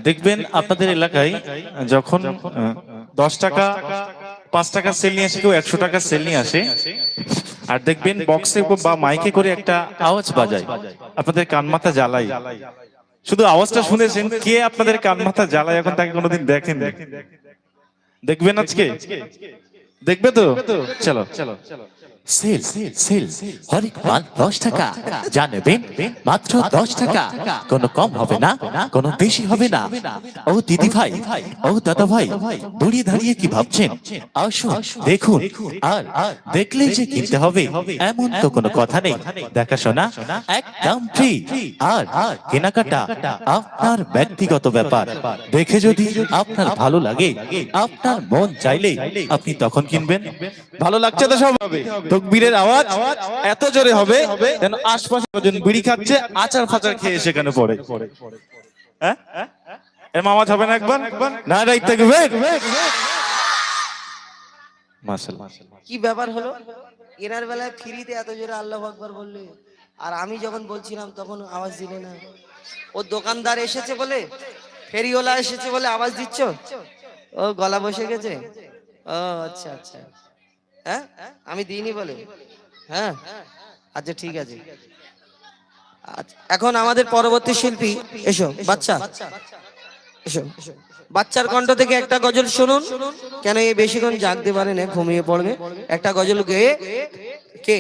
দেখবেন আপনাদের এলাকায় যখন 10 টাকা 5 টাকা সেল নিয়ে আসে, কেউ 100 টাকা সেল নিয়ে আসে, আর দেখবেন বক্সে বা মাইকে করে একটা আওয়াজ বাজায়, আপনাদের কান মাথা জ্বালাই। শুধু আওয়াজটা শুনেছেন, কে আপনাদের কান মাথা জ্বালায় এখন তাকে কোনোদিন দেখেন? দেখবেন আজকে? দেখবে তো? চলো চলো। সেল সেল হরেক মাল 10 টাকা, জানবেন মাত্র 10 টাকা, কোনো কম হবে না, কোনো বেশি হবে না। ও দিদি ভাই, ও দাদা ভাই, দাঁড়িয়ে দাঁড়িয়ে কি ভাবছেন? আসুন দেখুন, আর দেখলে যে কিনতে হবে এমন তো কোনো কথা নেই। দেখাশোনা একদম ফ্রি, আর কেনাকাটা আপনার ব্যক্তিগত ব্যাপার। দেখে যদি আপনার ভালো লাগে, আপনার মন চাইলে আপনি তখন কিনবেন। ভালো লাগছে তো সব? তকবীরের আওয়াজ এত জোরে হবে যেন আশপাশে জন বিড়ি খাচ্ছে, আচার ফাচার খেয়ে সেখানে পড়ে। হ্যাঁ, এর আওয়াজ হবে না একবার? না রাইট থাকবে। মাশাআল্লাহ। কি ব্যাপার হলো? এনার বেলায় ফ্রিতে এত জোরে আল্লাহু আকবার বললে, আর আমি যখন বলছিলাম তখন আওয়াজ দিলে না। ও দোকানদার এসেছে বলে, ফেরিওয়ালা এসেছে বলে আওয়াজ দিচ্ছ? ও গলা বসে গেছে? ও আচ্ছা আচ্ছা, হ্যাঁ আমি দিইনি বলে? হ্যাঁ আচ্ছা ঠিক আছে। এখন আমাদের পরবর্তী শিল্পী, এসো বাচ্চা, এসো। বাচ্চার কণ্ঠ থেকে একটা গজল শুনুন, কেন এই বেশিক্ষণ জাগতে পারে না, ঘুমিয়ে পড়বে। একটা গজল গেয়ে কে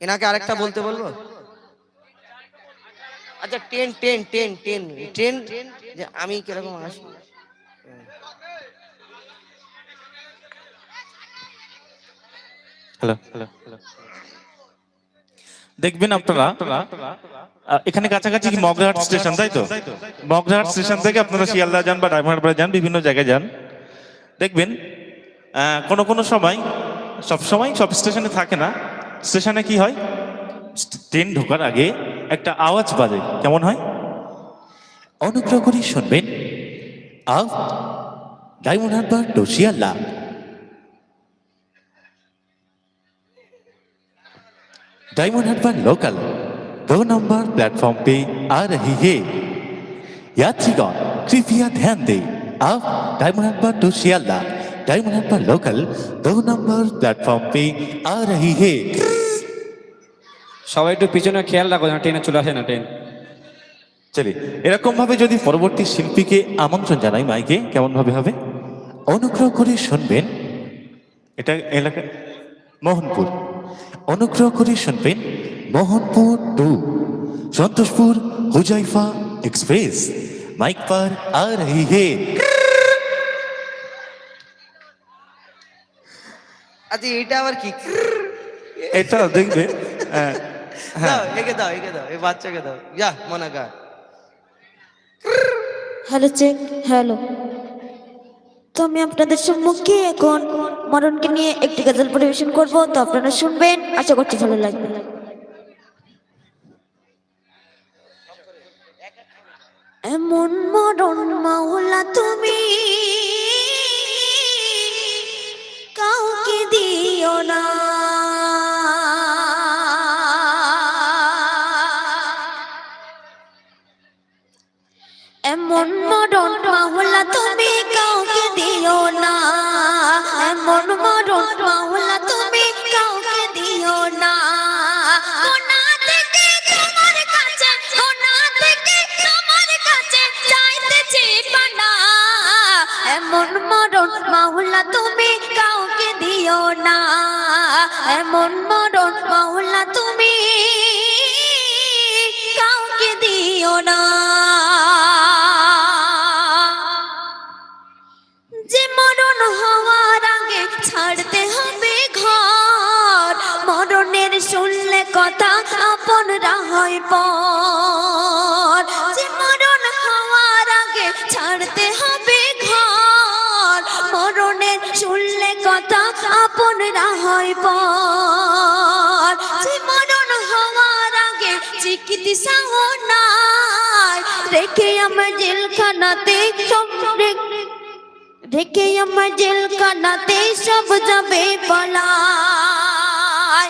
এনাকে আরেকটা বলতে বলবো? আচ্ছা ten ten ten ten ten, যে আমি কিরকম আসি। Hello hello. দেখবেন আপনারা এখানে কাছাকাছি কি মগরাহাট স্টেশন, তাই তো? মগরাহাট স্টেশন থেকে আপনারা শিয়ালদা যান বা ডায়মন্ডহারবার যান, বিভিন্ন জায়গায় যান, দেখবেন কোনো সময়, সব সময় সব স্টেশনে থাকে না, স্টেশনে কি হয়, ট্রেন ঢোকার আগে একটা আওয়াজ বাজে। কেমন হয়? অনুগ্রহ করে শুনবেন, আও Diamond Harbour to Sealdah, Diamond Harbour local 2 number platform पे आ रही है। यात्रीगण कृपया ध्यान दें, अब Diamond Harbour to Sealdah Diamond Harbour local 2 number platform पे आ रही है। সবাই একটু পিছনে খেয়াল রাখো যেন ট্রেনে চলে আসে না ট্রেন। চলি এরকম ভাবে যদি পরবর্তী শিল্পীকে আমন্ত্রণ জানাই মাইকে, কেমন ভাবে হবে? অনুগ্রহ করে শুনবেন, এটা এলাকা মোহনপুর। অনুগ্রহ করে শুনবেন, Mohanpur to Santoshpur Huzaifa express mic पर आ रही है। আচ্ছা এটা আবার কি? এটা দেখবে, দাও একে দাও, একে দাও, এই বাচ্চাকে দাও, যা মনে কর। Hello check, hello. তো আমি আপনাদের সম্মুখে এখন মরণকে নিয়ে একটি গজল পরিবেশন করব, তো আপনারা শুনবেন, আশা করছি ভালো লাগবে। এমন মরণ মাওলা তুমি কাউকে দিও না, এমন মরণ মাওলা তুমি কাউকে দিও না, এমন মরণ মাওলা তুমি কাউকে দিও না। কোনা থেকে তোমার কাছে, কোনা থেকে তোমার কাছে চাইতেছি পানা, এমন মরণ মাওলা তুমি কাউকে দিও না, এমন মরণ মাওলা তুমি কাউকে দিও না। যে মরণ হওয়ার আগে ছাড়তে হবে ঘর, মরণের শুনলে কথা আপনরা হয় পর। যে মরণ হওয়ার আগে ছাড়তে হবে ঘর, মরণের শুনলে কথা আপনরা হয় পর। যে মরণ হওয়ার আগে চিকিৎসাও নাই, রেখে আমার জেলখানাতে সব রেখে আমার জেলখানাতে সব যাবে পালায়।